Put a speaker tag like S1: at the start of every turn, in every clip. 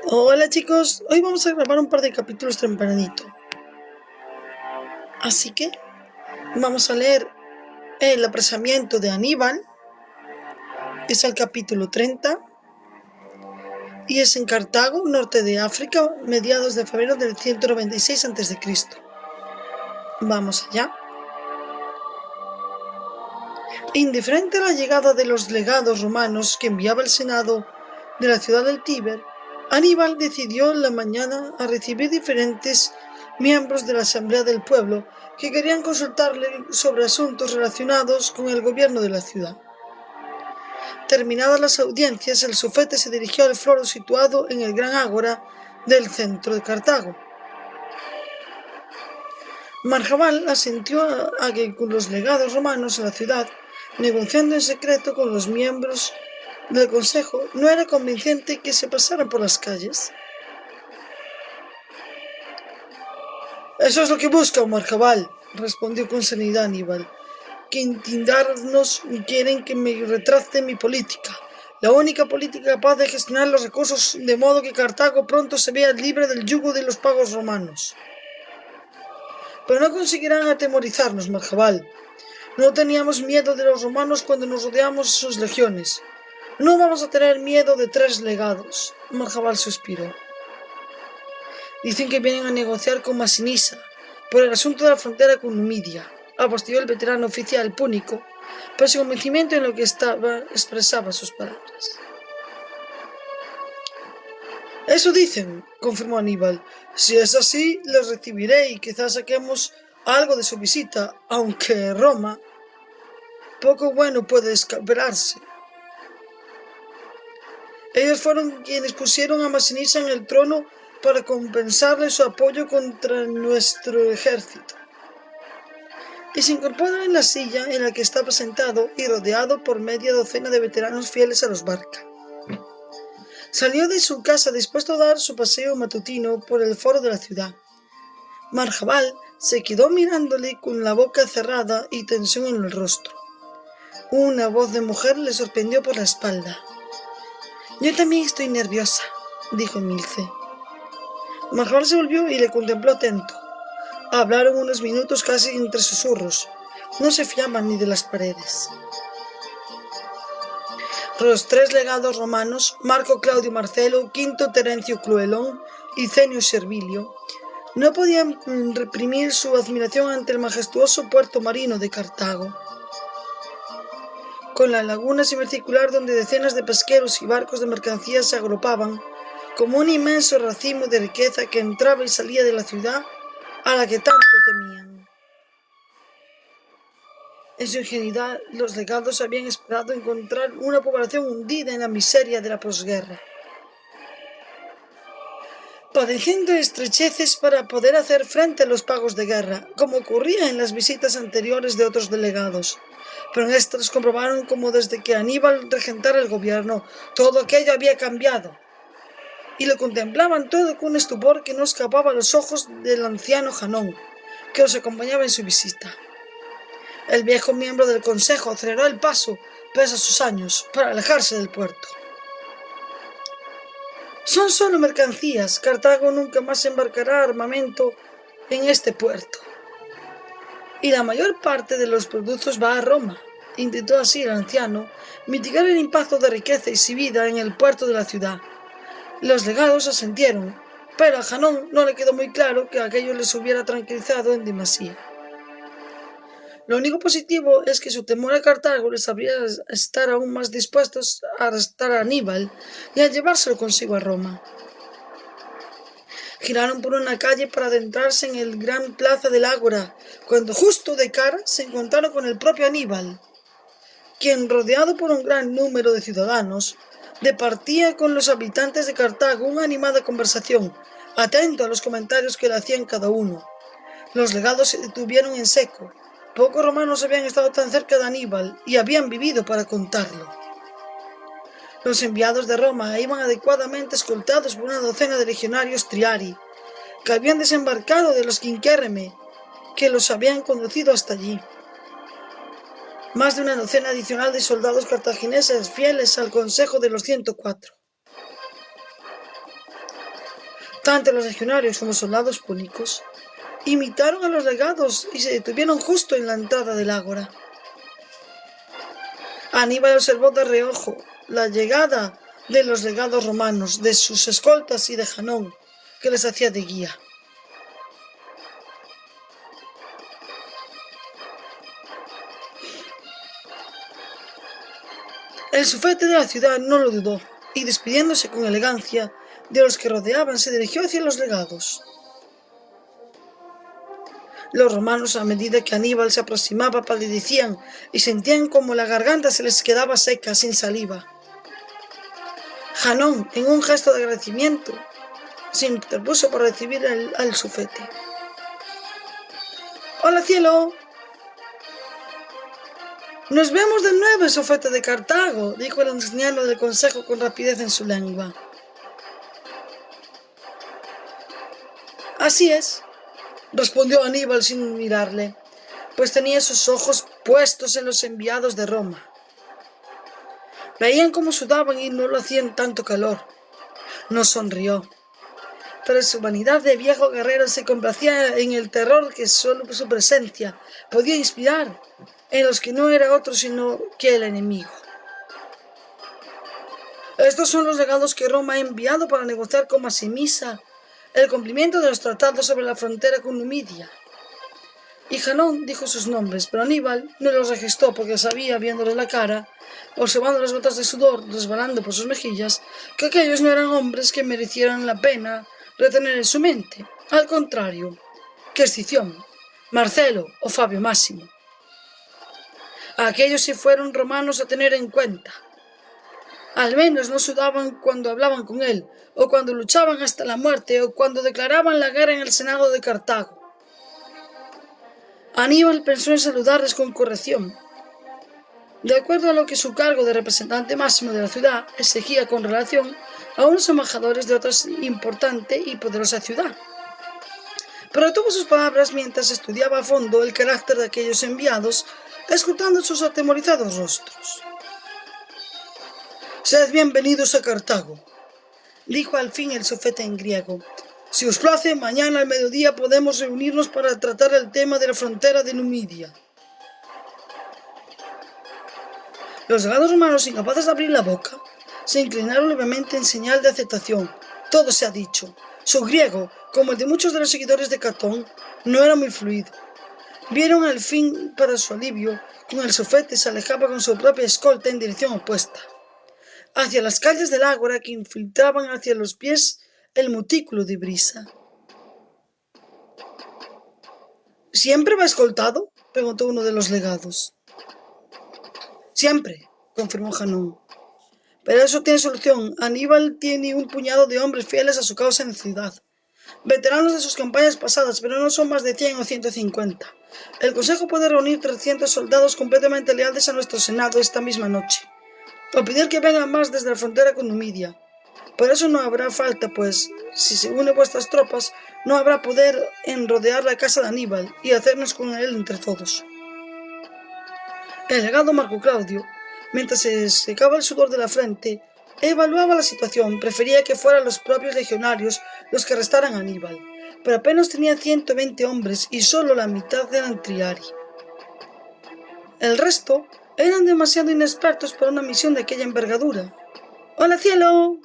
S1: Hola chicos, hoy vamos a grabar un par de capítulos tempranito. Así que vamos a leer el apresamiento de Aníbal. Es el capítulo 30 y es en Cartago, norte de África, mediados de febrero del 196 a.C. Vamos allá. Indiferente a la llegada de los legados romanos que enviaba el Senado de la ciudad del Tíber, Aníbal decidió en la mañana a recibir diferentes miembros de la Asamblea del Pueblo que querían consultarle sobre asuntos relacionados con el gobierno de la ciudad. Terminadas las audiencias, el sufete se dirigió al foro situado en el gran ágora del centro de Cartago. Marjabal asintió a que con los legados romanos a la ciudad, negociando en secreto con los miembros del consejo, no era convincente que se pasaran por las calles. «Eso es lo que buscan, Marjabal», respondió con serenidad Aníbal, «que intimidarnos y quieren que me retracte mi política, la única política capaz de gestionar los recursos de modo que Cartago pronto se vea libre del yugo de los pagos romanos. Pero no conseguirán atemorizarnos, Marjabal. No teníamos miedo de los romanos cuando nos rodeamos sus legiones. No vamos a tener miedo de 3 legados», Marjabal suspiró. «Dicen que vienen a negociar con Masinisa por el asunto de la frontera con Numidia», apostilló el veterano oficial púnico, pero sin convencimiento en lo que expresaba sus palabras. «Eso dicen», confirmó Aníbal. «Si es así, les recibiré y quizás saquemos algo de su visita, aunque Roma poco bueno puede esperarse. Ellos fueron quienes pusieron a Masinisa en el trono para compensarle su apoyo contra nuestro ejército». Y se incorporó en la silla en la que estaba sentado y rodeado por media docena de veteranos fieles a los Barca. Salió de su casa dispuesto a dar su paseo matutino por el foro de la ciudad. Marjabal se quedó mirándole con la boca cerrada y tensión en el rostro. Una voz de mujer le sorprendió por la espalda. «Yo también estoy nerviosa», dijo Milce. Marjabal se volvió y le contempló atento. Hablaron unos minutos casi entre susurros. No se fiaban ni de las paredes. Los 3 legados romanos, Marco Claudio Marcelo, Quinto Terencio Cluelón y Cenio Servilio, no podían reprimir su admiración ante el majestuoso puerto marino de Cartago. Con la laguna semicircular donde decenas de pesqueros y barcos de mercancías se agrupaban, como un inmenso racimo de riqueza que entraba y salía de la ciudad a la que tanto temían. En su ingenuidad, los legados habían esperado encontrar una población hundida en la miseria de la posguerra, padeciendo estrecheces para poder hacer frente a los pagos de guerra, como ocurría en las visitas anteriores de otros delegados. Pero en estos comprobaron cómo desde que Aníbal regentara el gobierno, todo aquello había cambiado, y lo contemplaban todo con un estupor que no escapaba a los ojos del anciano Janón, que los acompañaba en su visita. El viejo miembro del consejo aceleró el paso, pese a sus años, para alejarse del puerto. «Son solo mercancías. Cartago nunca más embarcará armamento en este puerto. Y la mayor parte de los productos va a Roma», intentó así el anciano mitigar el impacto de riqueza y vida en el puerto de la ciudad. Los legados asentieron, pero a Janón no le quedó muy claro que aquello les hubiera tranquilizado en demasía. Lo único positivo es que su temor a Cartago les habría estar aún más dispuestos a arrestar a Aníbal y a llevárselo consigo a Roma. Giraron por una calle para adentrarse en el gran plaza del Ágora, cuando justo de cara se encontraron con el propio Aníbal, quien, rodeado por un gran número de ciudadanos, departía con los habitantes de Cartago una animada conversación, atento a los comentarios que le hacían cada uno. Los legados se detuvieron en seco. Pocos romanos habían estado tan cerca de Aníbal y habían vivido para contarlo. Los enviados de Roma iban adecuadamente escoltados por una docena de legionarios triari, que habían desembarcado de los quinquérrime, que los habían conducido hasta allí. Más de una docena adicional de soldados cartagineses fieles al consejo de los 104. Tanto los legionarios como los soldados púnicos imitaron a los legados y se detuvieron justo en la entrada del ágora. Aníbal observó de reojo la llegada de los legados romanos, de sus escoltas y de Janón, que les hacía de guía. El sufete de la ciudad no lo dudó, y despidiéndose con elegancia de los que rodeaban, se dirigió hacia los legados. Los romanos, a medida que Aníbal se aproximaba, palidecían y sentían como la garganta se les quedaba seca, sin saliva. Janón, en un gesto de agradecimiento, se interpuso para recibir al sufete. ¡Hola, cielo! «Nos vemos de nuevo, sufete de Cartago», dijo el anciano del consejo con rapidez en su lengua. «Así es», respondió Aníbal sin mirarle, pues tenía sus ojos puestos en los enviados de Roma. Veían cómo sudaban y no lo hacían tanto calor. No sonrió, pero su vanidad de viejo guerrero se complacía en el terror que solo su presencia podía inspirar en los que no era otro sino que el enemigo. «Estos son los legados que Roma ha enviado para negociar con Masinisa el cumplimiento de los tratados sobre la frontera con Numidia». Y Janón dijo sus nombres, pero Aníbal no los registró porque sabía, viéndoles la cara, observando las gotas de sudor resbalando por sus mejillas, que aquellos no eran hombres que merecieran la pena retener en su mente. Al contrario, que Escipión, Marcelo o Fabio Máximo. Aquellos sí fueron romanos a tener en cuenta. Al menos no sudaban cuando hablaban con él, o cuando luchaban hasta la muerte, o cuando declaraban la guerra en el Senado de Cartago. Aníbal pensó en saludarles con corrección, de acuerdo a lo que su cargo de representante máximo de la ciudad exigía con relación a unos embajadores de otra importante y poderosa ciudad. Pero tuvo sus palabras mientras estudiaba a fondo el carácter de aquellos enviados, escrutando sus atemorizados rostros. «Sed bienvenidos a Cartago», dijo al fin el sufete en griego. «Si os place, mañana al mediodía podemos reunirnos para tratar el tema de la frontera de Numidia». Los legados romanos, incapaces de abrir la boca, se inclinaron levemente en señal de aceptación. Todo se ha dicho. Su griego, como el de muchos de los seguidores de Catón, no era muy fluido. Vieron al fin, para su alivio, como el sufete se alejaba con su propia escolta en dirección opuesta, hacia las calles del ágora que infiltraban hacia los pies el montículo de brisa. «¿Siempre va escoltado?», preguntó uno de los legados. «Siempre», confirmó Janón. «Pero eso tiene solución. Aníbal tiene un puñado de hombres fieles a su causa en la ciudad, veteranos de sus campañas pasadas, pero no son más de 100 o 150. El Consejo puede reunir 300 soldados completamente leales a nuestro Senado esta misma noche, o pedir que vengan más desde la frontera con Numidia. Por eso no habrá falta, pues, si se unen vuestras tropas, no habrá poder en rodear la casa de Aníbal y hacernos con él entre todos». El legado Marco Claudio, mientras se secaba el sudor de la frente, evaluaba la situación. Prefería que fueran los propios legionarios los que arrestaran a Aníbal, pero apenas tenía 120 hombres y solo la mitad eran triari. El resto eran demasiado inexpertos para una misión de aquella envergadura. ¡Hola, cielo!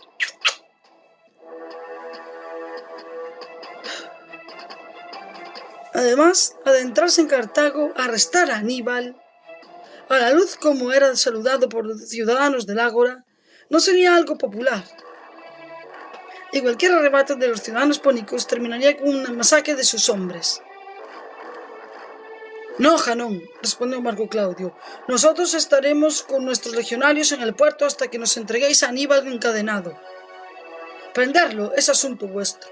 S1: Además, adentrarse en Cartago, arrestar a Aníbal, a la luz como era saludado por los ciudadanos del ágora, no sería algo popular. Y cualquier arrebato de los ciudadanos pónicos terminaría con una masacre de sus hombres. «No, Janón», respondió Marco Claudio, «nosotros estaremos con nuestros legionarios en el puerto hasta que nos entreguéis a Aníbal encadenado. Prenderlo es asunto vuestro».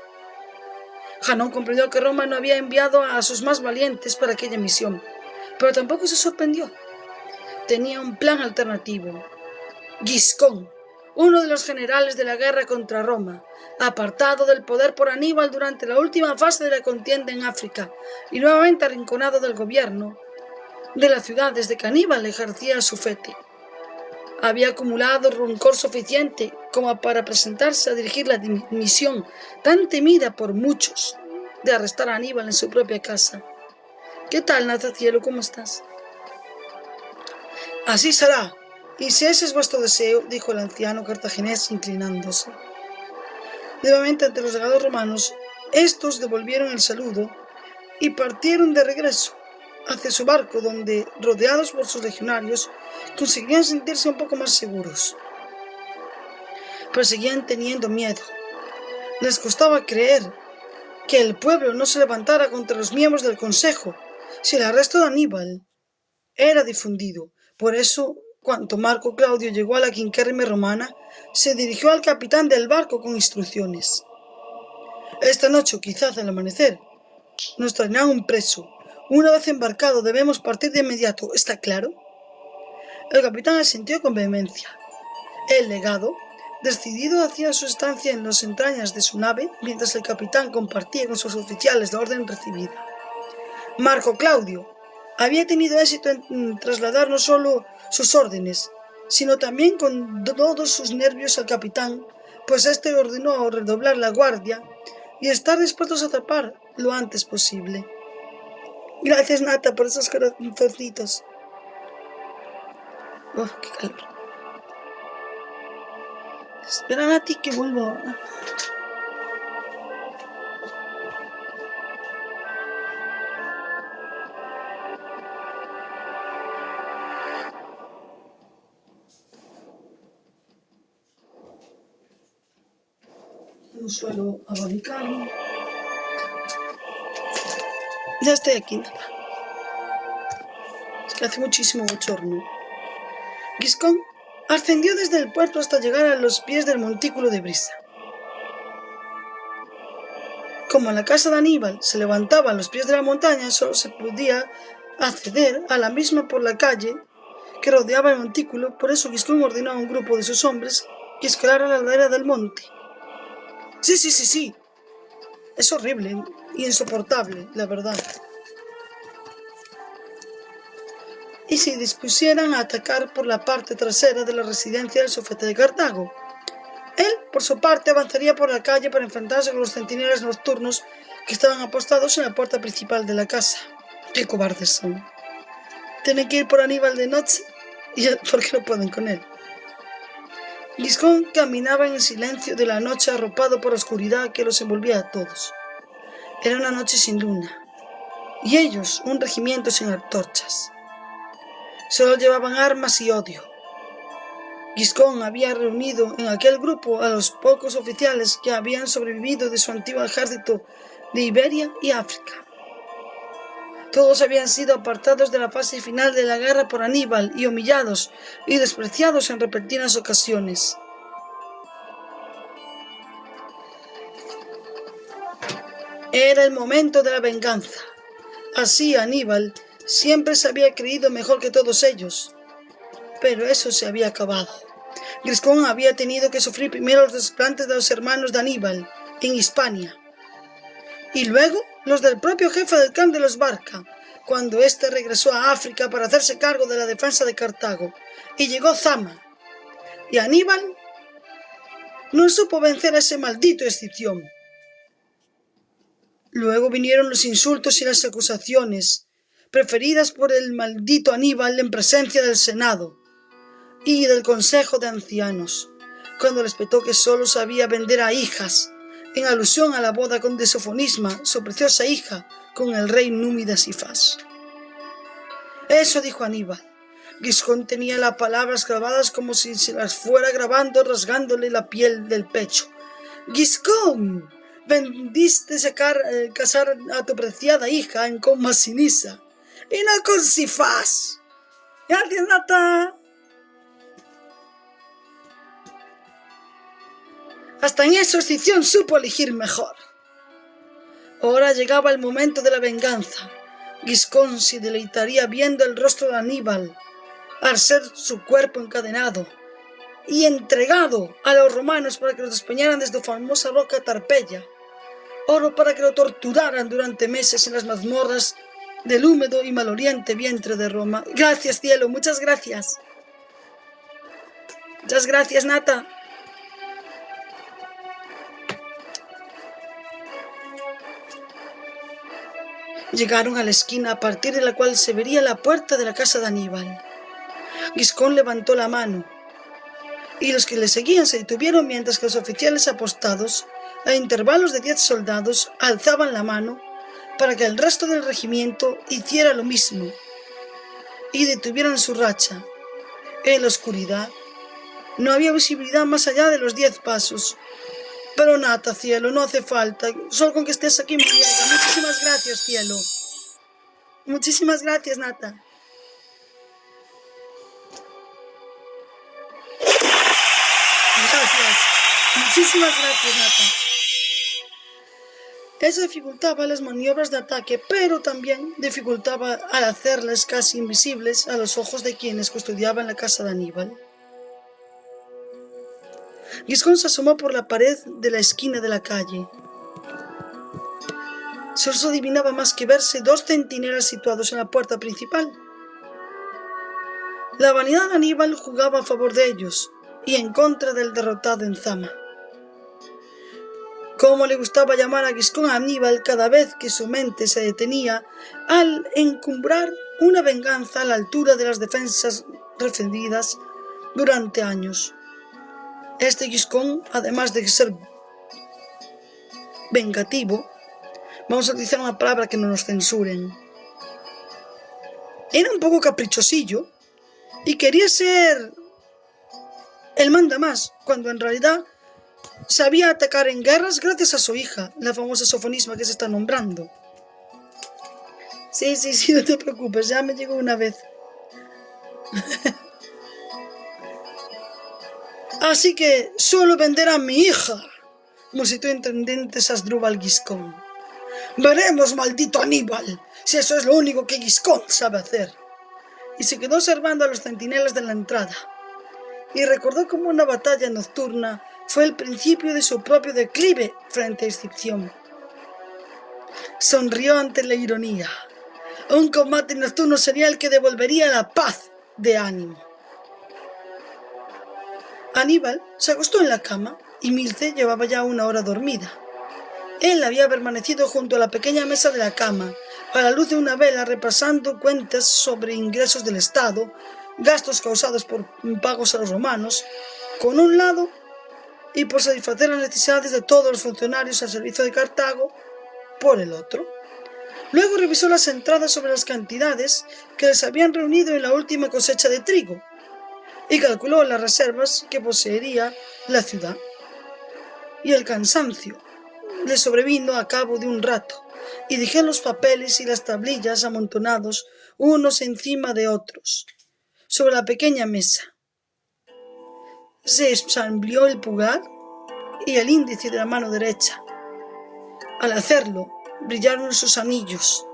S1: Janón comprendió que Roma no había enviado a sus más valientes para aquella misión, pero tampoco se sorprendió. Tenía un plan alternativo. Giscón, uno de los generales de la guerra contra Roma, apartado del poder por Aníbal durante la última fase de la contienda en África y nuevamente arrinconado del gobierno de la ciudad desde que Aníbal ejercía su fete. Había acumulado rencor suficiente como para presentarse a dirigir la misión tan temida por muchos de arrestar a Aníbal en su propia casa. ¿Qué tal, Natacielo? ¿Cómo estás? Así será, y si ese es vuestro deseo, dijo el anciano cartaginés inclinándose. Nuevamente ante los legados romanos, estos devolvieron el saludo y partieron de regreso hacia su barco, donde, rodeados por sus legionarios, conseguían sentirse un poco más seguros. Pero seguían teniendo miedo. Les costaba creer que el pueblo no se levantara contra los miembros del consejo si el arresto de Aníbal era difundido. Por eso, cuando Marco Claudio llegó a la quinquérrime romana, se dirigió al capitán del barco con instrucciones. Esta noche, o quizás al amanecer, nos traerán un preso. Una vez embarcado debemos partir de inmediato, ¿está claro? El capitán asintió con vehemencia. El legado, decidido, hacía su estancia en las entrañas de su nave, mientras el capitán compartía con sus oficiales la orden recibida. Marco Claudio había tenido éxito en trasladar no solo sus órdenes, sino también con todos sus nervios al capitán, pues éste ordenó redoblar la guardia y estar dispuestos a atrapar lo antes posible. Gracias, Nata, por esos corazoncitos. ¡Oh, qué calor! Espera, Nati, que vuelvo. Un suelo abanicado. Ya estoy aquí, Nata. Es que hace muchísimo bochorno. Giscón ascendió desde el puerto hasta llegar a los pies del montículo de brisa. Como la casa de Aníbal se levantaba a los pies de la montaña, solo se podía acceder a la misma por la calle que rodeaba el montículo. Por eso Giscón ordenó a un grupo de sus hombres que escalara la ladera del monte. Sí. Es horrible y insoportable, la verdad. Y se dispusieran a atacar por la parte trasera de la residencia del sofete de Cartago. Él, por su parte, avanzaría por la calle para enfrentarse con los centinelas nocturnos que estaban apostados en la puerta principal de la casa. ¡Qué cobardes son! Tienen que ir por Aníbal de noche y ¿por qué no pueden con él? Giscón caminaba en el silencio de la noche, arropado por la oscuridad que los envolvía a todos. Era una noche sin luna, y ellos un regimiento sin antorchas. Solo llevaban armas y odio. Giscón había reunido en aquel grupo a los pocos oficiales que habían sobrevivido de su antiguo ejército de Iberia y África. Todos habían sido apartados de la fase final de la guerra por Aníbal y humillados y despreciados en repentinas ocasiones. Era el momento de la venganza. Así Aníbal siempre se había creído mejor que todos ellos. Pero eso se había acabado. Giscón había tenido que sufrir primero los desplantes de los hermanos de Aníbal en Hispania, y luego los del propio jefe del clan de los Barca, cuando éste regresó a África para hacerse cargo de la defensa de Cartago, y llegó Zama, y Aníbal no supo vencer a ese maldito Escipión. Luego vinieron los insultos y las acusaciones, preferidas por el maldito Aníbal en presencia del Senado y del Consejo de Ancianos, cuando respetó que solo sabía vender a hijas, en alusión a la boda de Sofonisma, su preciosa hija, con el rey númida Sifás. Eso dijo Aníbal. Giscón tenía las palabras grabadas como si se las fuera grabando, rasgándole la piel del pecho. Giscón, vendiste casar a tu preciada hija con Masinisa, y no con Sifás. Gracias, Nata. Hasta en eso Escipión supo elegir mejor. Ahora llegaba el momento de la venganza. Giscón se deleitaría viendo el rostro de Aníbal, al ser su cuerpo encadenado y entregado a los romanos para que lo despeñaran desde la famosa roca Tarpeya, oro para que lo torturaran durante meses en las mazmorras del húmedo y maloliente vientre de Roma. Gracias, cielo, muchas gracias. Muchas gracias, Nata. Llegaron a la esquina a partir de la cual se vería la puerta de la casa de Aníbal. Giscón levantó la mano y los que le seguían se detuvieron mientras que los oficiales apostados, a intervalos de 10 soldados, alzaban la mano para que el resto del regimiento hiciera lo mismo y detuvieran su racha. En la oscuridad no había visibilidad más allá de los 10 pasos. Pero Nata, cielo, no hace falta. Solo con que estés aquí me llega. Muchísimas gracias, cielo. Muchísimas gracias, Nata. Gracias. Muchísimas gracias, Nata. Eso dificultaba las maniobras de ataque, pero también dificultaba al hacerlas casi invisibles a los ojos de quienes custodiaban la casa de Aníbal. Giscón se asomó por la pared de la esquina de la calle. Solo se adivinaba más que verse 2 centinelas situados en la puerta principal. La vanidad de Aníbal jugaba a favor de ellos y en contra del derrotado en Zama. Cómo le gustaba llamar a Giscón a Aníbal cada vez que su mente se detenía al encumbrar una venganza a la altura de las defensas defendidas durante años. Este Giscón, además de ser vengativo, vamos a utilizar una palabra que no nos censuren, era un poco caprichosillo y quería ser el mandamás, cuando en realidad sabía atacar en guerras gracias a su hija, la famosa Sofonisba que se está nombrando. Sí, no te preocupes, ya me llegó una vez. Así que suelo vender a mi hija, musitó intendente Asdrúbal Giscón. Veremos, maldito Aníbal, si eso es lo único que Giscón sabe hacer. Y se quedó observando a los centinelas de la entrada, y recordó cómo una batalla nocturna fue el principio de su propio declive frente a Escipión. Sonrió ante la ironía. Un combate nocturno sería el que devolvería la paz de ánimo. Aníbal se acostó en la cama y Milce llevaba ya 1 hora dormida. Él había permanecido junto a la pequeña mesa de la cama, a la luz de una vela, repasando cuentas sobre ingresos del Estado, gastos causados por pagos a los romanos, con un lado, y por satisfacer las necesidades de todos los funcionarios al servicio de Cartago, por el otro. Luego revisó las entradas sobre las cantidades que les habían reunido en la última cosecha de trigo, y calculó las reservas que poseería la ciudad. Y el cansancio le sobrevino a cabo de un rato, y dejó los papeles y las tablillas amontonados unos encima de otros, sobre la pequeña mesa. Se examplió el pulgar y el índice de la mano derecha. Al hacerlo, brillaron sus anillos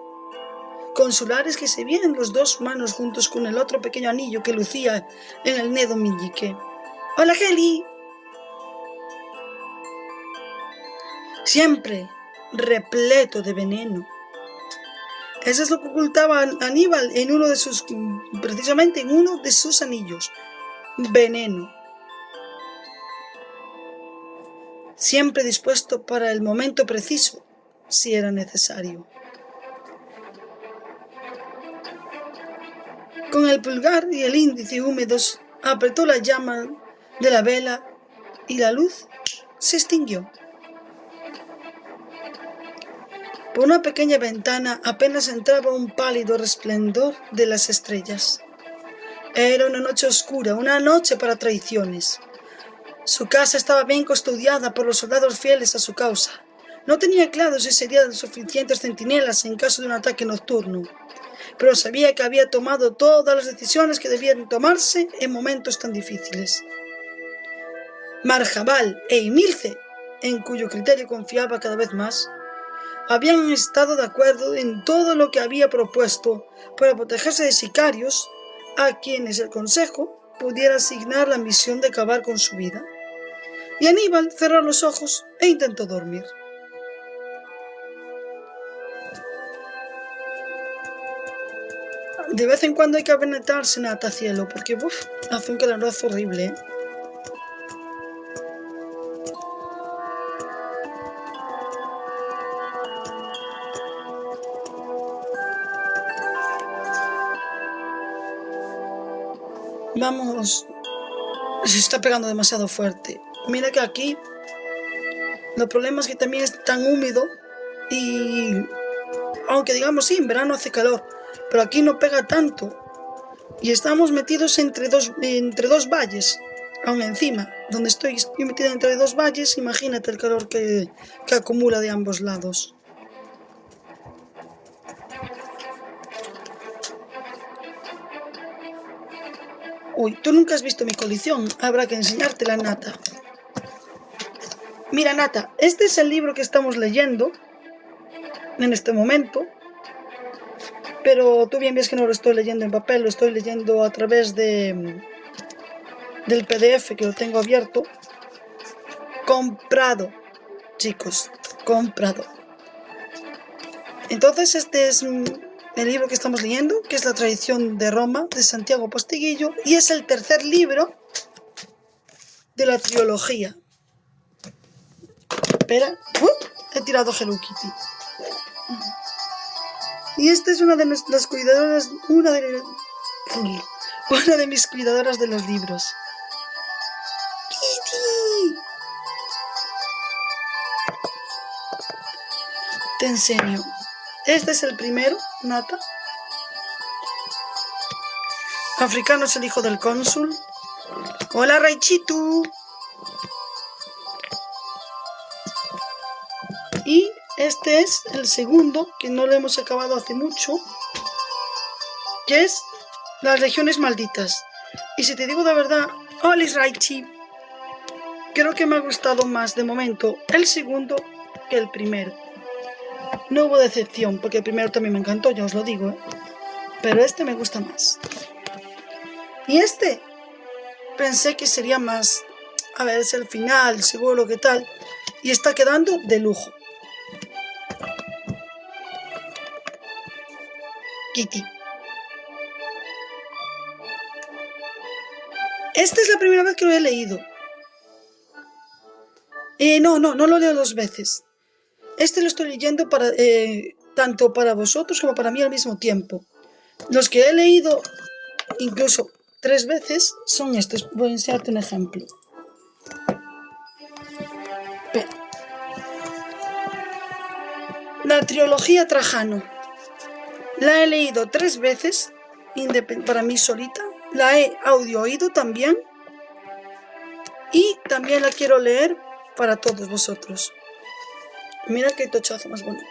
S1: consulares que se veían los 2 manos juntos con el otro pequeño anillo que lucía en el dedo meñique. ¡Hola, Heli! Siempre repleto de veneno. Eso es lo que ocultaba Aníbal precisamente en uno de sus anillos. Veneno. Siempre dispuesto para el momento preciso, si era necesario. Con el pulgar y el índice húmedos apretó la llama de la vela y la luz se extinguió. Por una pequeña ventana apenas entraba un pálido resplendor de las estrellas. Era una noche oscura, una noche para traiciones. Su casa estaba bien custodiada por los soldados fieles a su causa. No tenía claro si serían suficientes centinelas en caso de un ataque nocturno, pero sabía que había tomado todas las decisiones que debían tomarse en momentos tan difíciles. Marjabal e Imilce, en cuyo criterio confiaba cada vez más, habían estado de acuerdo en todo lo que había propuesto para protegerse de sicarios a quienes el Consejo pudiera asignar la misión de acabar con su vida. Y Aníbal cerró los ojos e intentó dormir. De vez en cuando hay que aventarse, Nata, cielo, porque hace un calor horrible, ¿eh? Vamos. Se está pegando demasiado fuerte. Mira que aquí el problema es que también es tan húmedo y aunque digamos sí, en verano hace calor, pero aquí no pega tanto y estamos metidos entre dos valles, aún encima, donde estoy metida entre dos valles, imagínate el calor que acumula de ambos lados. Uy, tú nunca has visto mi colección, habrá que enseñártela, Nata. Mira, Nata, este es el libro que estamos leyendo en este momento, pero tú bien ves que no lo estoy leyendo en papel, lo estoy leyendo a través del PDF que lo tengo abierto. Comprado, chicos, comprado. Entonces este es el libro que estamos leyendo, que es La tradición de Roma, de Santiago Postiguillo, y es el tercer libro de la trilogía. Espera, he tirado Hello Kitty. Y esta es una de las cuidadoras, una de mis cuidadoras de los libros. ¡Kitty! Te enseño. Este es el primero, Nata. Africano es el hijo del cónsul. Hola, Raichitu. Y este es el segundo, que no lo hemos acabado hace mucho, que es Las regiones malditas. Y si te digo de verdad, hola, Raichi, creo que me ha gustado más de momento el segundo que el primero. No hubo decepción, porque el primero también me encantó, ya os lo digo, ¿eh? Pero este me gusta más. Y este pensé que sería más, a ver, es el final, seguro que tal, y está quedando de lujo. Kitty. Esta es la primera vez que lo he leído. No lo leo dos veces. Este lo estoy leyendo para tanto para vosotros como para mí al mismo tiempo. Los que he leído incluso 3 veces son estos. Voy a enseñarte un ejemplo. Espera. La trilogía Trajano. La he leído 3 veces para mí solita. La he audio oído también. Y también la quiero leer para todos vosotros. Mira qué tochazo más bonito.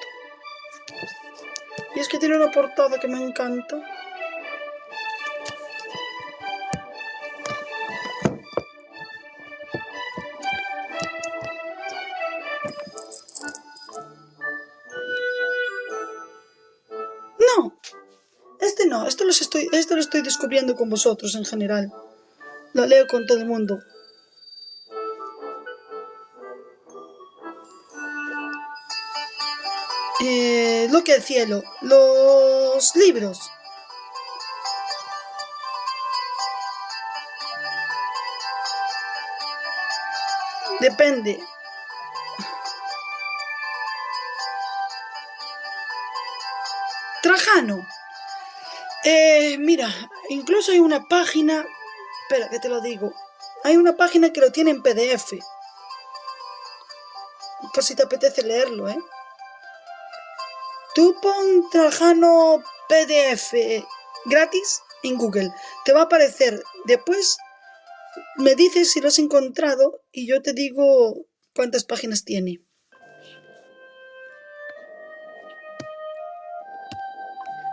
S1: Y es que tiene una portada que me encanta. No, esto lo estoy descubriendo con vosotros en general. Lo leo con todo el mundo. Lo que el cielo. Los libros. Depende. Trajano. Mira, incluso hay una página. Espera, que te lo digo. Hay una página que lo tiene en PDF. Por si te apetece leerlo, ¿eh? Tú pon Trajano PDF gratis en Google. Te va a aparecer. Después me dices si lo has encontrado y yo te digo cuántas páginas tiene.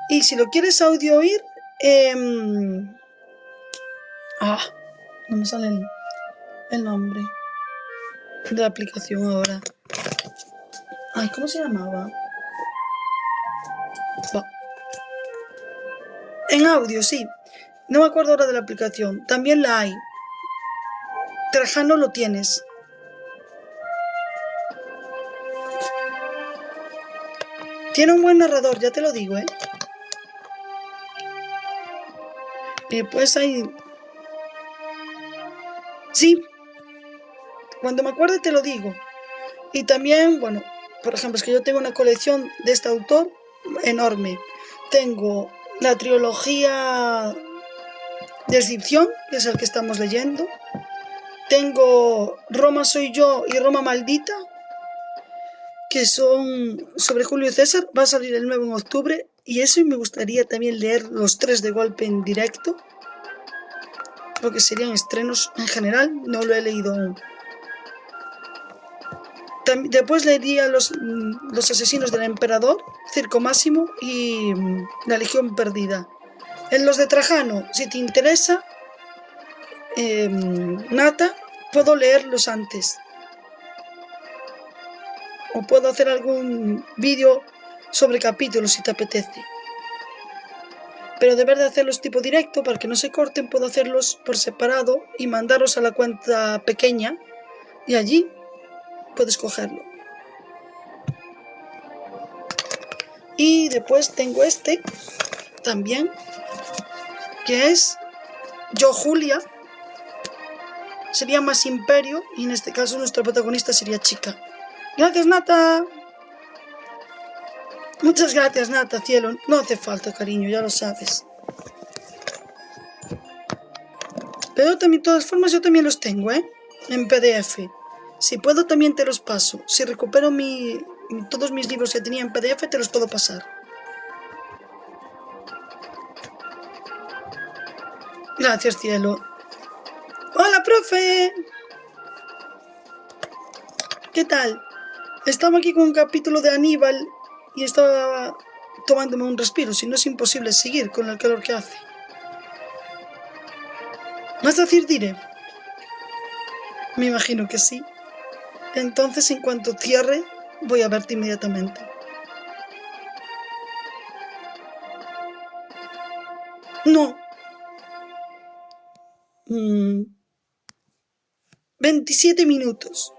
S1: Y si lo quieres audio oír, no me sale el nombre de la aplicación ahora. Ay, ¿cómo se llamaba? En audio, sí. No me acuerdo ahora de la aplicación. También la hay. Trajano lo tienes. Tiene un buen narrador, ya te lo digo, ¿eh? Pues hay... Sí. Cuando me acuerde te lo digo. Y también, bueno, por ejemplo, es que yo tengo una colección de este autor enorme. Tengo la trilogía de Escipión, que es el que estamos leyendo. Tengo Roma soy yo y Roma maldita, que son sobre Julio César. Va a salir el nuevo en octubre. Y eso, y me gustaría también leer los 3 de golpe en directo, porque serían estrenos en general. No lo he leído aún. Después leería los asesinos del emperador, Circo Máximo y la Legión Perdida. En los de Trajano, si te interesa, Nata, puedo leerlos antes. O puedo hacer algún vídeo sobre capítulos si te apetece. Pero de verdad hacerlos tipo directo, para que no se corten, puedo hacerlos por separado y mandarlos a la cuenta pequeña. Y allí puedes cogerlo. Y después tengo este también, que es Yo Julia. Sería más Imperio, y en este caso nuestra protagonista sería chica. Gracias, Nata. Muchas gracias, Nata, cielo. No hace falta, cariño, ya lo sabes. Pero también, de todas formas, yo también los tengo, en PDF. Si puedo, también te los paso. Si recupero todos mis libros que tenía en PDF, te los puedo pasar. Gracias, cielo. ¡Hola, profe! ¿Qué tal? Estaba aquí con un capítulo de Aníbal y estaba tomándome un respiro, si no es imposible seguir con el calor que hace. ¿Vas a decir diré? Me imagino que sí. Entonces, en cuanto cierre, voy a verte inmediatamente. No. 27 minutos.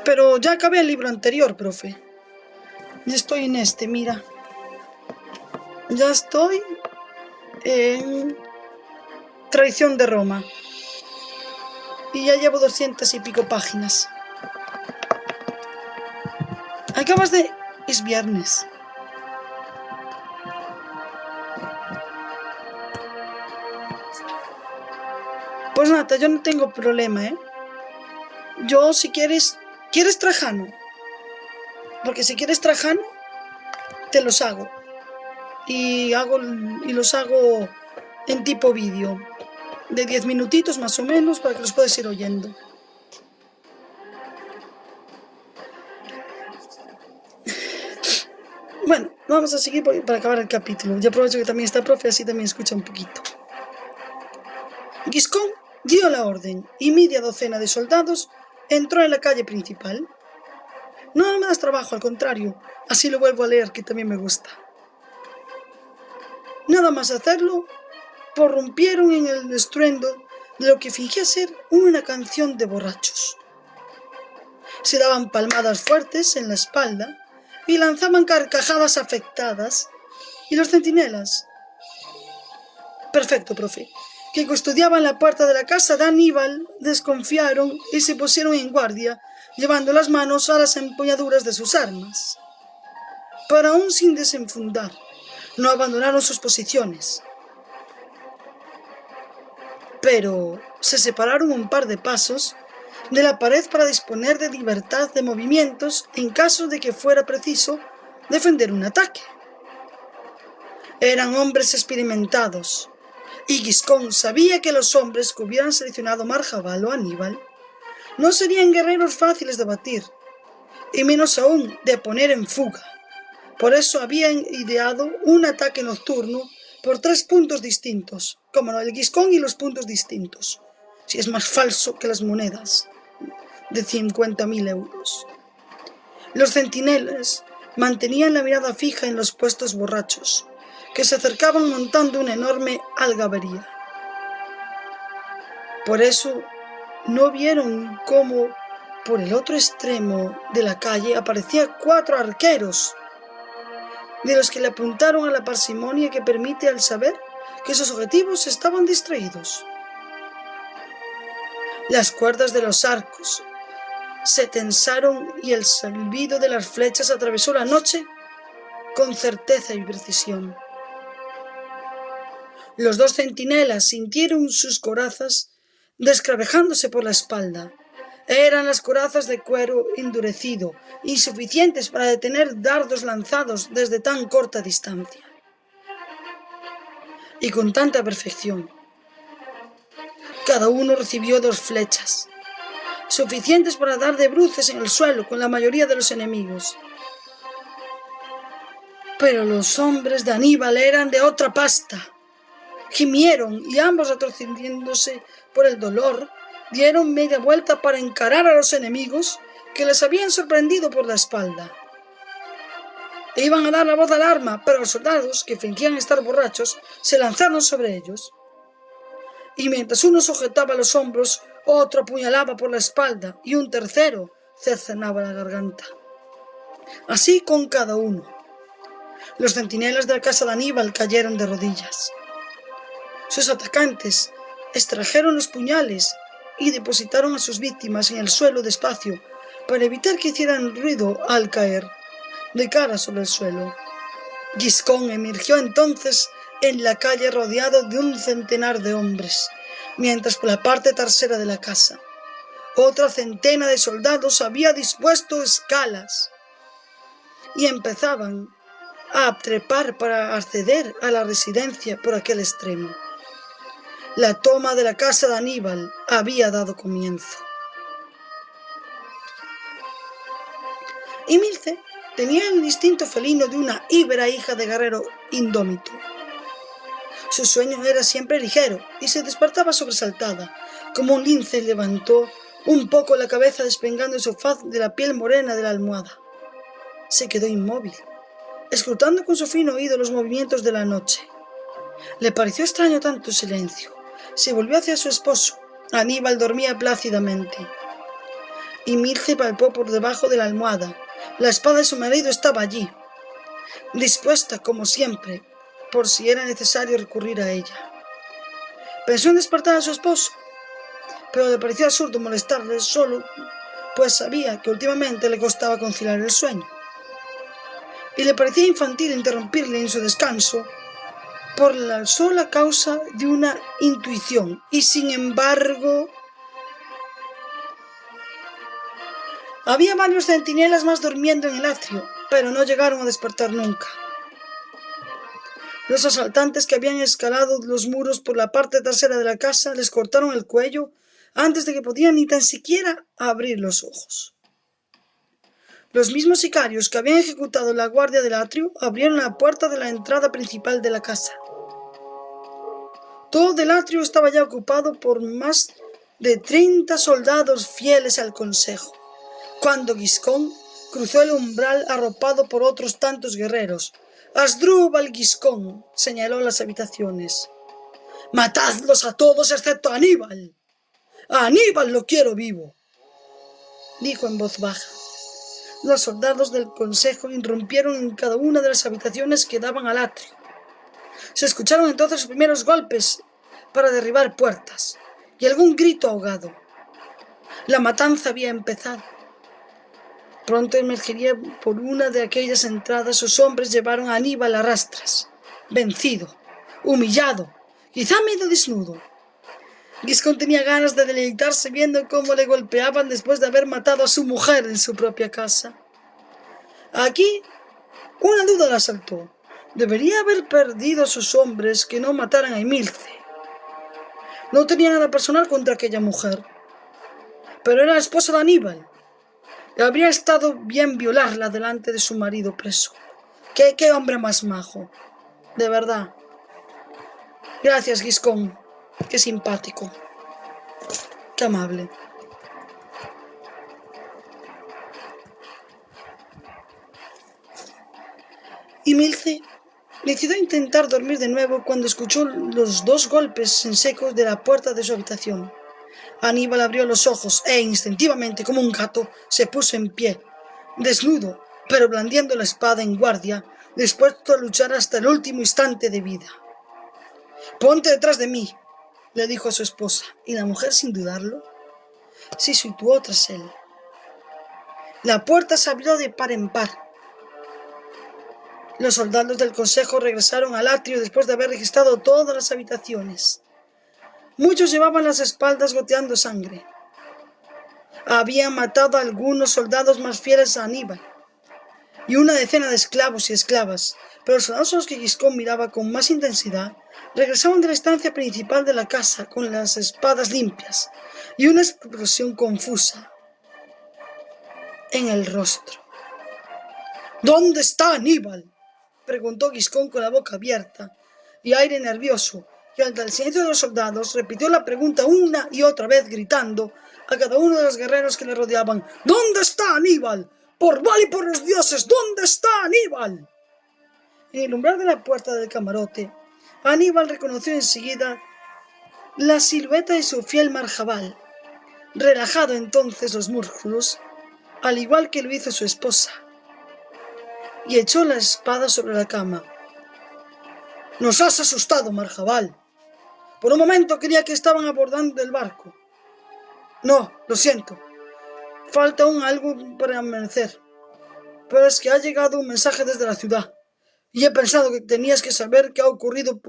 S1: Pero ya acabé el libro anterior, profe. Ya estoy en este, mira. Ya estoy en Traición de Roma. Y ya llevo 200 y pico páginas. Acabas de... Es viernes. Pues nada, yo no tengo problema, Yo, si quieres... ¿Quieres Trajano? Porque si quieres Trajano, te los hago. Y los hago en tipo vídeo. De 10 minutitos más o menos, para que los puedas ir oyendo. Bueno, vamos a seguir para acabar el capítulo. Ya aprovecho que también está profe, así también escucha un poquito. Giscón dio la orden y media docena de soldados entró en la calle principal. No me das trabajo, al contrario, así lo vuelvo a leer, que también me gusta. Nada más hacerlo, prorrumpieron en el estruendo de lo que fingía ser una canción de borrachos. Se daban palmadas fuertes en la espalda y lanzaban carcajadas afectadas, y los centinelas, perfecto, profe, que custodiaban la puerta de la casa de Aníbal, desconfiaron y se pusieron en guardia, llevando las manos a las empuñaduras de sus armas. Pero aún sin desenfundar, no abandonaron sus posiciones. Pero se separaron un par de pasos de la pared para disponer de libertad de movimientos en caso de que fuera preciso defender un ataque. Eran hombres experimentados, y Giscón sabía que los hombres que hubieran seleccionado Marjabal o Aníbal no serían guerreros fáciles de batir, y menos aún de poner en fuga. Por eso habían ideado un ataque nocturno por 3 puntos distintos, como el Giscón y los puntos distintos, si es más falso que las monedas de 50.000 euros. Los centinelas mantenían la mirada fija en los puestos borrachos, que se acercaban montando una enorme algabería. Por eso no vieron cómo por el otro extremo de la calle aparecían 4 arqueros, de los que le apuntaron a la parsimonia que permite al saber que sus objetivos estaban distraídos. Las cuerdas de los arcos se tensaron y el silbido de las flechas atravesó la noche con certeza y precisión. Los dos centinelas sintieron sus corazas descravejándose por la espalda. Eran las corazas de cuero endurecido, insuficientes para detener dardos lanzados desde tan corta distancia. Y con tanta perfección. Cada uno recibió 2 flechas, suficientes para dar de bruces en el suelo con la mayoría de los enemigos. Pero los hombres de Aníbal eran de otra pasta. Gimieron y ambos, retrocediéndose por el dolor, dieron media vuelta para encarar a los enemigos que les habían sorprendido por la espalda. E iban a dar la voz de alarma, pero los soldados, que fingían estar borrachos, se lanzaron sobre ellos. Y mientras uno sujetaba los hombros, otro apuñalaba por la espalda y un tercero cercenaba la garganta. Así con cada uno. Los centinelas de la casa de Aníbal cayeron de rodillas. Sus atacantes extrajeron los puñales y depositaron a sus víctimas en el suelo despacio para evitar que hicieran ruido al caer, de cara sobre el suelo. Giscón emergió entonces en la calle rodeado de un centenar de hombres, mientras por la parte trasera de la casa otra centena de soldados había dispuesto escalas y empezaban a trepar para acceder a la residencia por aquel extremo. La toma de la casa de Aníbal había dado comienzo. Himilce tenía el instinto felino de una íbera hija de guerrero indómito. Su sueño era siempre ligero y se despertaba sobresaltada, como un lince. Levantó un poco la cabeza despegando su faz de la piel morena de la almohada. Se quedó inmóvil, escrutando con su fino oído los movimientos de la noche. Le pareció extraño tanto silencio. Se volvió hacia su esposo. Aníbal dormía plácidamente. Himilce palpó por debajo de la almohada. La espada de su marido estaba allí, dispuesta como siempre, por si era necesario recurrir a ella. Pensó en despertar a su esposo, pero le pareció absurdo molestarle solo, pues sabía que últimamente le costaba conciliar el sueño. Y le parecía infantil interrumpirle en su descanso por la sola causa de una intuición. Y sin embargo, había varios centinelas más durmiendo en el atrio, pero no llegaron a despertar nunca. Los asaltantes que habían escalado los muros por la parte trasera de la casa les cortaron el cuello antes de que podían ni tan siquiera abrir los ojos. Los mismos sicarios que habían ejecutado la guardia del atrio abrieron la puerta de la entrada principal de la casa. Todo el atrio estaba ya ocupado por más de 30 soldados fieles al consejo, cuando Giscón cruzó el umbral arropado por otros tantos guerreros. «Asdrúbal Giscón», señaló las habitaciones. «Matadlos a todos excepto a Aníbal. A Aníbal lo quiero vivo», dijo en voz baja. Los soldados del consejo irrumpieron en cada una de las habitaciones que daban al atrio. Se escucharon entonces los primeros golpes para derribar puertas y algún grito ahogado. La matanza había empezado. Pronto emergería por una de aquellas entradas. Sus hombres llevaron a Aníbal a rastras, vencido, humillado, quizá medio desnudo. Giscón tenía ganas de deleitarse viendo cómo le golpeaban después de haber matado a su mujer en su propia casa. Aquí una duda la asaltó. Debería haber perdido a sus hombres que no mataran a Himilce. No tenía nada personal contra aquella mujer, pero era la esposa de Aníbal. Le habría estado bien violarla delante de su marido preso. ¡Qué hombre más majo! De verdad. Gracias, Giscón. Qué simpático. Qué amable. Himilce decidió intentar dormir de nuevo cuando escuchó los 2 golpes en seco de la puerta de su habitación. Aníbal abrió los ojos e instintivamente, como un gato, se puso en pie, desnudo, pero blandiendo la espada en guardia, dispuesto a luchar hasta el último instante de vida. «Ponte detrás de mí», le dijo a su esposa, y la mujer, sin dudarlo, se situó tras él. La puerta se abrió de par en par. Los soldados del consejo regresaron al atrio después de haber registrado todas las habitaciones. Muchos llevaban las espaldas goteando sangre. Habían matado a algunos soldados más fieles a Aníbal y una decena de esclavos y esclavas, pero los soldados a los que Giscón miraba con más intensidad regresaban de la estancia principal de la casa con las espadas limpias y una expresión confusa en el rostro. ¿Dónde está Aníbal?, preguntó Giscón con la boca abierta y aire nervioso, y ante el silencio de los soldados repitió la pregunta una y otra vez, gritando a cada uno de los guerreros que le rodeaban: ¿Dónde está Aníbal? ¡Por Baal y por los dioses! ¿Dónde está Aníbal? En el umbral de la puerta del camarote, Aníbal reconoció enseguida la silueta de su fiel Marjabal, relajado entonces los músculos, al igual que lo hizo su esposa, y echó la espada sobre la cama. «Nos has asustado, Marjabal. Por un momento creía que estaban abordando el barco. No, lo siento. Falta aún algo para amanecer. Pero es que ha llegado un mensaje desde la ciudad, y he pensado que tenías que saber que ha ocurrido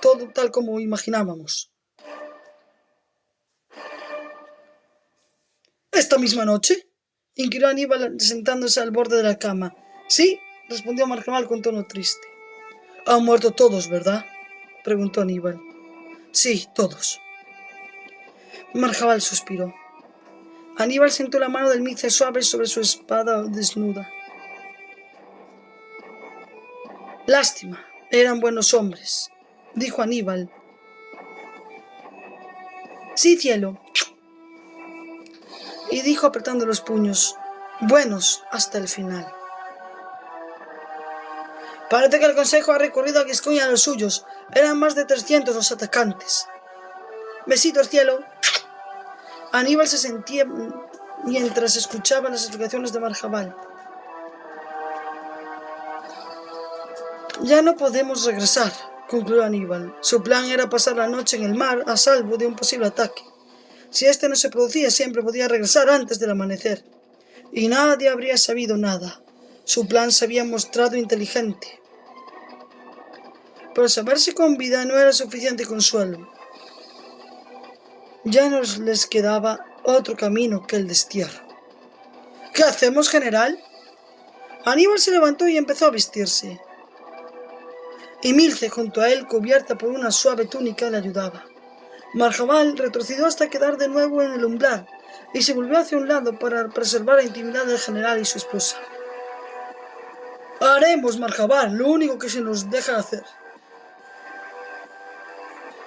S1: todo tal como imaginábamos». «¿Esta misma noche?», inquirió Aníbal sentándose al borde de la cama. «Sí», respondió Marjabal con tono triste. «Han muerto todos, ¿verdad?», preguntó Aníbal. «Sí, todos». Marjabal suspiró. Aníbal sentó la mano del Mice suave sobre su espada desnuda. «Lástima, eran buenos hombres», dijo Aníbal. «Sí, cielo», y dijo apretando los puños: «buenos hasta el final». «Parece que el consejo ha recurrido a Giscón y a los suyos. Eran más de 300 los atacantes». «Besitos, cielo». Aníbal se sentía mientras escuchaba las explicaciones de Marjabal. «Ya no podemos regresar», concluyó Aníbal. Su plan era pasar la noche en el mar a salvo de un posible ataque. Si este no se producía, siempre podía regresar antes del amanecer. Y nadie habría sabido nada. Su plan se había mostrado inteligente. Pero saberse con vida no era suficiente consuelo. Ya no les quedaba otro camino que el destierro. «¿Qué hacemos, general?». Aníbal se levantó y empezó a vestirse. Y Milce, junto a él, cubierta por una suave túnica, le ayudaba. Marjabal retrocedió hasta quedar de nuevo en el umbral y se volvió hacia un lado para preservar la intimidad del general y su esposa. «Haremos, Marjabal, lo único que se nos deja hacer»,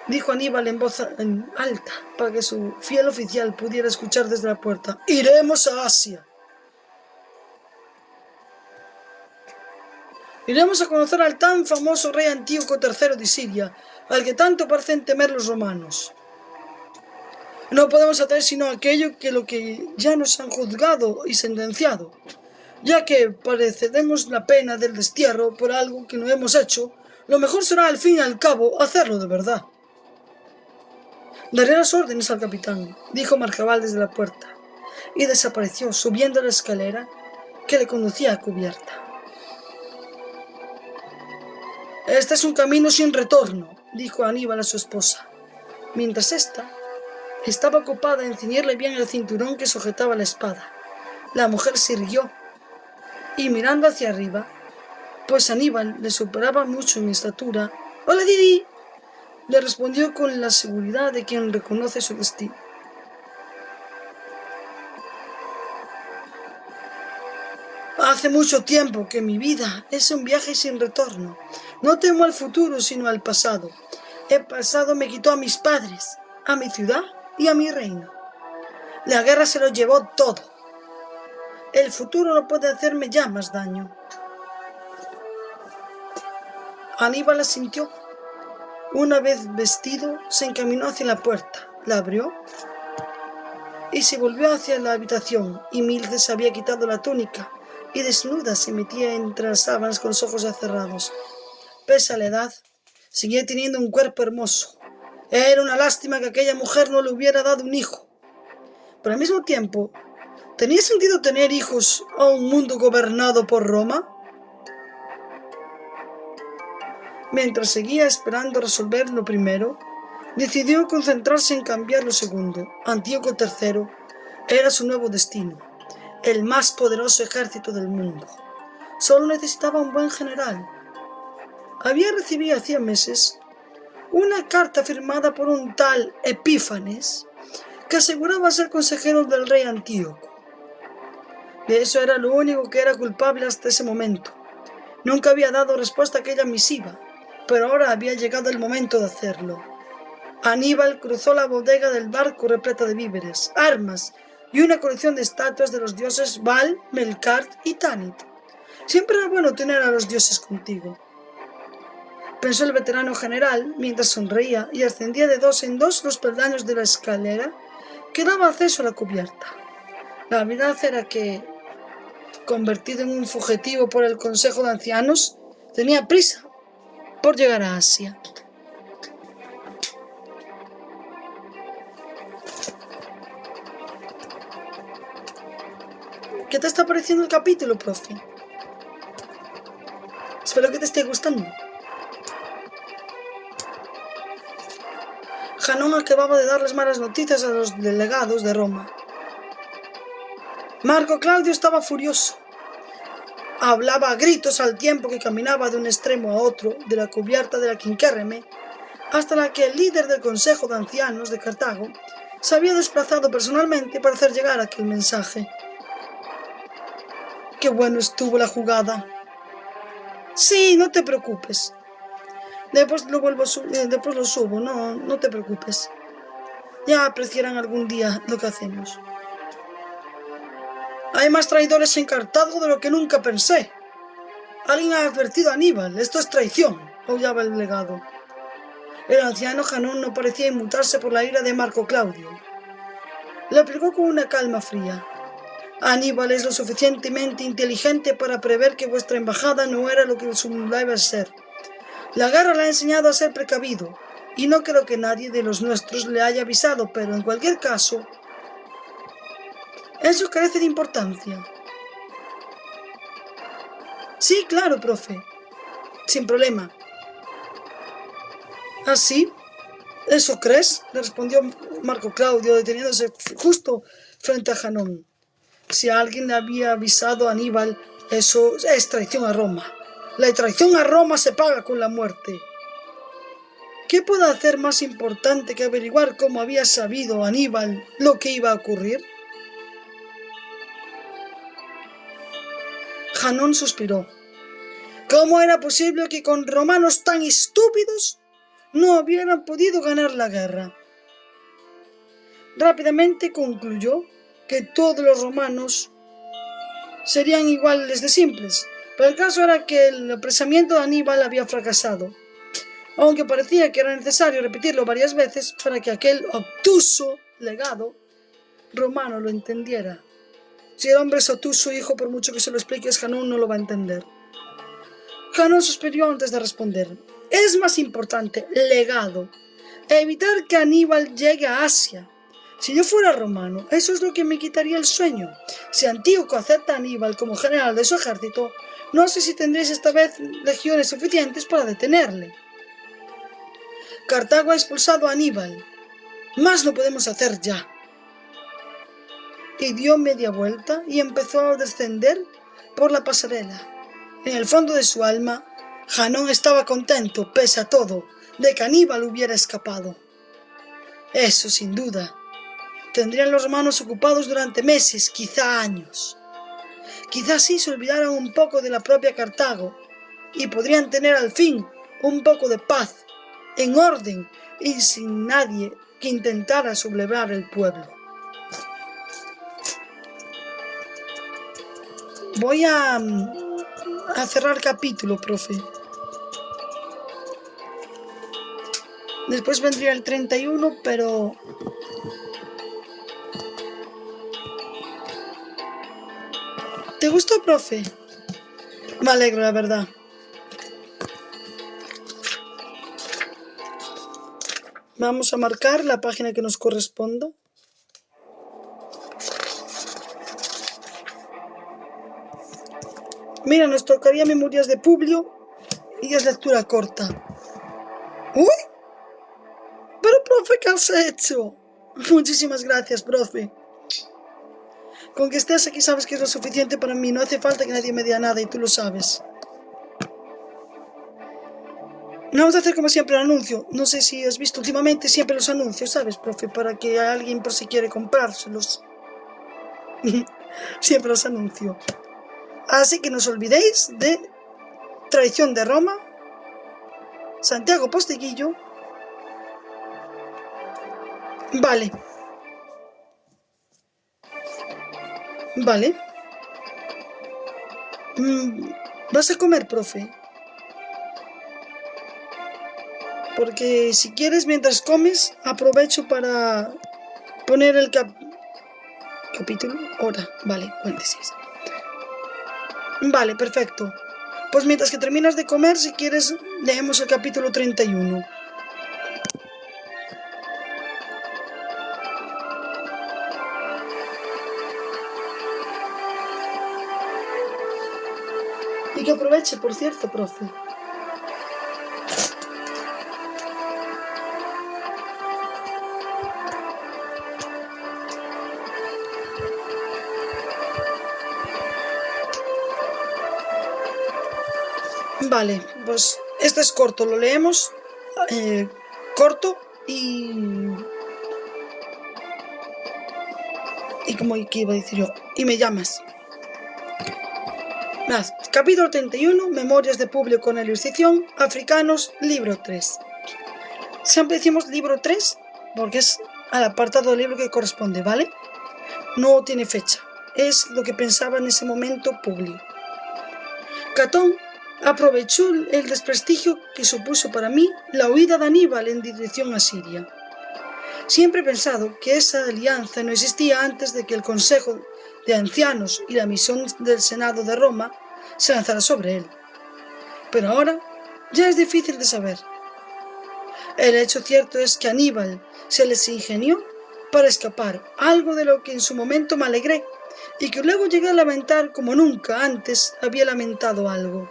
S1: dijo Aníbal en voz alta para que su fiel oficial pudiera escuchar desde la puerta. «Iremos a Asia. Iremos a conocer al tan famoso rey Antíoco III de Siria, al que tanto parecen temer los romanos. No podemos hacer sino aquello que lo que ya nos han juzgado y sentenciado, ya que padeceremos la pena del destierro por algo que no hemos hecho. Lo mejor será al fin y al cabo hacerlo de verdad». «Daré las órdenes al capitán», dijo Marjabal desde la puerta, y desapareció subiendo la escalera que le conducía a cubierta. «Este es un camino sin retorno», dijo Aníbal a su esposa, mientras ésta estaba ocupada en ceñirle bien el cinturón que sujetaba la espada. La mujer se irguió y, mirando hacia arriba, pues Aníbal le superaba mucho en estatura: «Hola, Didi», le respondió con la seguridad de quien reconoce su destino. «Hace mucho tiempo que mi vida es un viaje sin retorno. No temo al futuro, sino al pasado. El pasado me quitó a mis padres, a mi ciudad y a mi reino. La guerra se lo llevó todo. El futuro no puede hacerme ya más daño». Aníbal asintió. Una vez vestido, se encaminó hacia la puerta, la abrió y se volvió hacia la habitación. Y Milce se había quitado la túnica y desnuda se metía entre las sábanas con los ojos ya cerrados. Pese a la edad, seguía teniendo un cuerpo hermoso. Era una lástima que aquella mujer no le hubiera dado un hijo. Pero al mismo tiempo, ¿tenía sentido tener hijos a un mundo gobernado por Roma? Mientras seguía esperando resolver lo primero, decidió concentrarse en cambiar lo segundo. Antíoco III era su nuevo destino, el más poderoso ejército del mundo. Solo necesitaba un buen general. Había recibido hacía meses una carta firmada por un tal Epífanes que aseguraba ser consejero del rey Antíoco. De eso era lo único que era culpable hasta ese momento. Nunca había dado respuesta a aquella misiva, pero ahora había llegado el momento de hacerlo. Aníbal cruzó la bodega del barco repleta de víveres, armas y una colección de estatuas de los dioses Baal, Melkart y Tanit. Siempre era bueno tener a los dioses contigo, pensó el veterano general mientras sonreía y ascendía de dos en dos los peldaños de la escalera que daba acceso a la cubierta. La verdad era que, convertido en un fugitivo por el Consejo de Ancianos, tenía prisa por llegar a Asia. ¿Qué te está pareciendo el capítulo, profe? Espero que te esté gustando. Janón acababa de darles malas noticias a los delegados de Roma. Marco Claudio estaba furioso. Hablaba a gritos al tiempo que caminaba de un extremo a otro de la cubierta de la Quinquérreme, hasta la que el líder del Consejo de Ancianos de Cartago se había desplazado personalmente para hacer llegar aquel mensaje. ¡Qué bueno estuvo la jugada! Sí, no te preocupes. Después lo subo, no te preocupes. Ya apreciarán algún día lo que hacemos. Hay más traidores en Cartago de lo que nunca pensé. Alguien ha advertido a Aníbal. Esto es traición, aullaba el legado. El anciano Janón no parecía inmutarse por la ira de Marco Claudio. Le aplicó con una calma fría. Aníbal es lo suficientemente inteligente para prever que vuestra embajada no era lo que simulaba ser. La guerra le ha enseñado a ser precavido, y no creo que nadie de los nuestros le haya avisado, pero en cualquier caso, eso carece de importancia. Sí, claro, profe. Sin problema. ¿Ah, sí? ¿Eso crees? Le respondió Marco Claudio, deteniéndose justo frente a Janón. Si alguien le había avisado a Aníbal, eso es traición a Roma. La traición a Roma se paga con la muerte. ¿Qué puede hacer más importante que averiguar cómo había sabido Aníbal lo que iba a ocurrir? Janón suspiró. ¿Cómo era posible que con romanos tan estúpidos no hubieran podido ganar la guerra? Rápidamente concluyó que todos los romanos serían iguales de simples, pero el caso era que el apresamiento de Aníbal había fracasado, aunque parecía que era necesario repetirlo varias veces para que aquel obtuso legado romano lo entendiera. Si el hombre es obtuso, hijo, por mucho que se lo expliques, Janón no lo va a entender. Janón suspiró antes de responder. Es más importante, legado, evitar que Aníbal llegue a Asia. Si yo fuera romano, eso es lo que me quitaría el sueño. Si Antíoco acepta a Aníbal como general de su ejército, no sé si tendréis esta vez legiones suficientes para detenerle. Cartago ha expulsado a Aníbal. Más no podemos hacer ya. Y dio media vuelta y empezó a descender por la pasarela. En el fondo de su alma, Janón estaba contento, pese a todo, de que Aníbal hubiera escapado. Eso, sin duda, tendrían los romanos ocupados durante meses, quizá años. Quizás sí se olvidaran un poco de la propia Cartago y podrían tener al fin un poco de paz, en orden y sin nadie que intentara sublevar el pueblo. Voy a cerrar el capítulo, profe. Después vendría el 31, pero... ¿Te gustó, profe? Me alegro, la verdad. Vamos a marcar la página que nos corresponda. Mira, nos tocaría Memorias de Publio y es lectura corta. ¡Uy! Pero, profe, ¿qué has hecho? Muchísimas gracias, profe. Con que estés aquí sabes que es lo suficiente para mí. No hace falta que nadie me diga nada y tú lo sabes. Vamos a hacer como siempre el anuncio. No sé si has visto últimamente siempre los anuncios, ¿sabes, profe? Para que alguien por si quiere comprárselos. Siempre los anuncio. Así que no os olvidéis de Traición de Roma, Santiago Posteguillo. Vale. Vale. ¿Vas a comer, profe? Porque si quieres, mientras comes, aprovecho para poner el capítulo. Hora. Vale, 46. Vale, perfecto. Pues mientras que terminas de comer, si quieres, leemos el capítulo 31. Y que aproveche, por cierto, profe. Vale, pues este es corto, lo leemos corto y como que iba a decir yo, y me llamas. Capítulo 31, Memorias de Publio Cornelio Escipión, Africanos, libro 3. Siempre decimos libro 3 porque es al apartado del libro que corresponde, ¿vale? No tiene fecha, es lo que pensaba en ese momento Publio. Catón aprovechó el desprestigio que supuso para mí la huida de Aníbal en dirección a Siria. Siempre he pensado que esa alianza no existía antes de que el Consejo de Ancianos y la misión del Senado de Roma se lanzara sobre él. Pero ahora ya es difícil de saber. El hecho cierto es que Aníbal se les ingenió para escapar, algo de lo que en su momento me alegré y que luego llegué a lamentar como nunca antes había lamentado algo.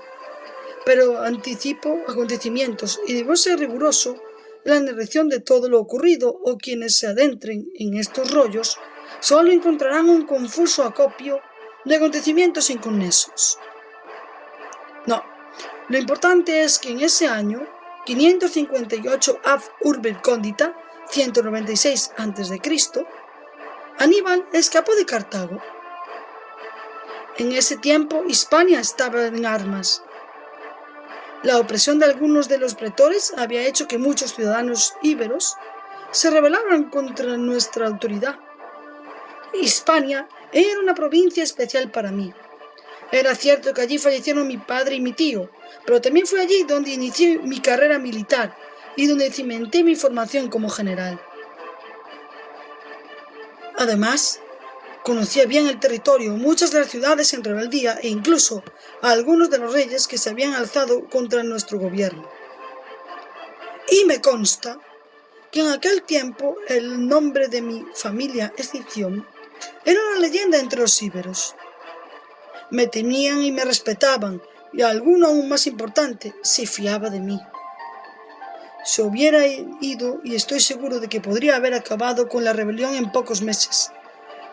S1: Pero anticipo acontecimientos y debo ser riguroso en la narración de todo lo ocurrido, o quienes se adentren en estos rollos solo encontrarán un confuso acopio de acontecimientos inconexos. No, lo importante es que en ese año 558 Ab Urbe Condita, 196 a.C., Aníbal escapó de Cartago. En ese tiempo Hispania estaba en armas. La opresión de algunos de los pretores había hecho que muchos ciudadanos íberos se rebelaran contra nuestra autoridad. Hispania era una provincia especial para mí. Era cierto que allí fallecieron mi padre y mi tío, pero también fue allí donde inicié mi carrera militar y donde cimenté mi formación como general. Además, conocía bien el territorio, muchas de las ciudades en rebeldía e incluso a algunos de los reyes que se habían alzado contra nuestro gobierno. Y me consta que en aquel tiempo el nombre de mi familia Escipión era una leyenda entre los íberos. Me temían y me respetaban, y alguno aún más importante, se fiaba de mí. Se hubiera ido y estoy seguro de que podría haber acabado con la rebelión en pocos meses,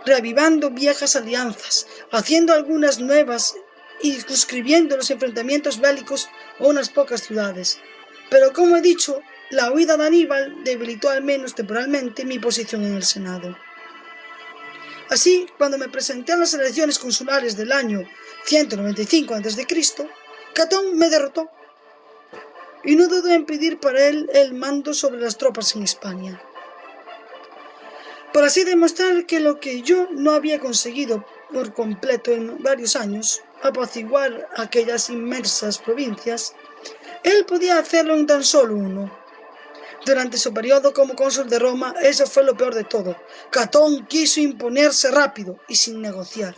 S1: reavivando viejas alianzas, haciendo algunas nuevas y circunscribiendo los enfrentamientos bélicos a unas pocas ciudades. Pero como he dicho, la huida de Aníbal debilitó al menos temporalmente mi posición en el Senado. Así, cuando me presenté a las elecciones consulares del año 195 a.C., Catón me derrotó y no dudó en pedir para él el mando sobre las tropas en Hispania. Por así demostrar que lo que yo no había conseguido por completo en varios años, apaciguar aquellas inmensas provincias, él podía hacerlo en tan solo uno. Durante su periodo como cónsul de Roma, eso fue lo peor de todo. Catón quiso imponerse rápido y sin negociar.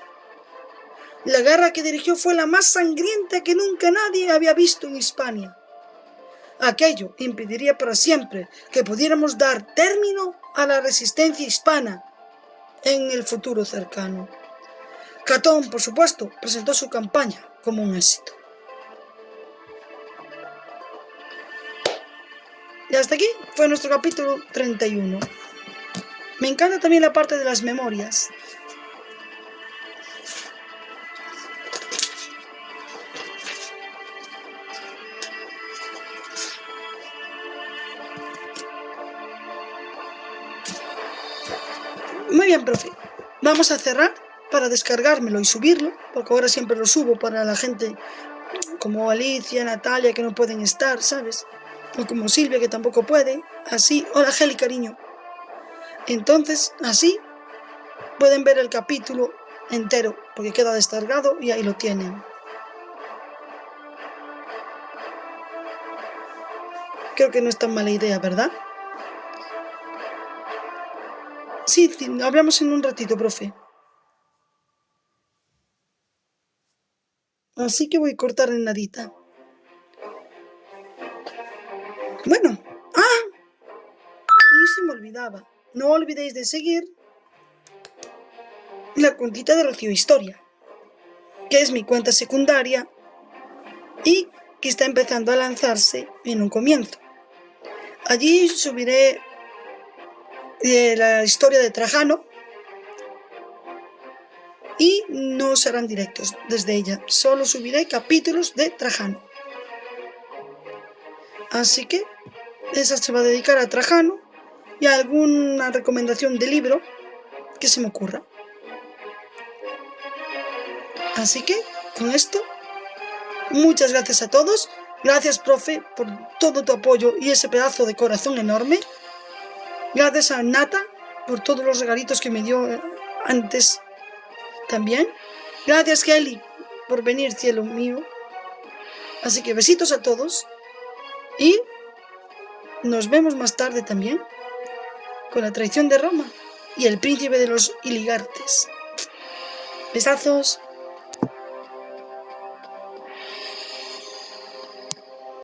S1: La guerra que dirigió fue la más sangrienta que nunca nadie había visto en Hispania. Aquello impediría para siempre que pudiéramos dar término a la resistencia hispana en el futuro cercano. Catón, por supuesto, presentó su campaña como un éxito. Y hasta aquí fue nuestro capítulo 31. Me encanta también la parte de las memorias. Muy bien, profe. Vamos a cerrar para descargármelo y subirlo, porque ahora siempre lo subo para la gente como Alicia, Natalia, que no pueden estar, ¿sabes? O como Silvia, que tampoco puede. Así, hola Geli, cariño. Entonces, así pueden ver el capítulo entero, porque queda descargado y ahí lo tienen. Creo que no es tan mala idea, ¿verdad? Sí, hablamos en un ratito, profe. Así que voy a cortar en nadita. Bueno, y se me olvidaba. No olvidéis de seguir la cuentita de Rocío Historia, que es mi cuenta secundaria y que está empezando a lanzarse en un comienzo. Allí subiré la historia de Trajano y no serán directos desde ella, solo subiré capítulos de Trajano. Así que esa se va a dedicar a Trajano y a alguna recomendación de libro que se me ocurra. Así que, con esto, muchas gracias a todos. Gracias, profe, por todo tu apoyo y ese pedazo de corazón enorme. Gracias a Nata por todos los regalitos que me dio antes también. Gracias, Kelly, por venir, cielo mío. Así que besitos a todos. Y nos vemos más tarde también con la traición de Roma y el príncipe de los Iligartes. Besazos.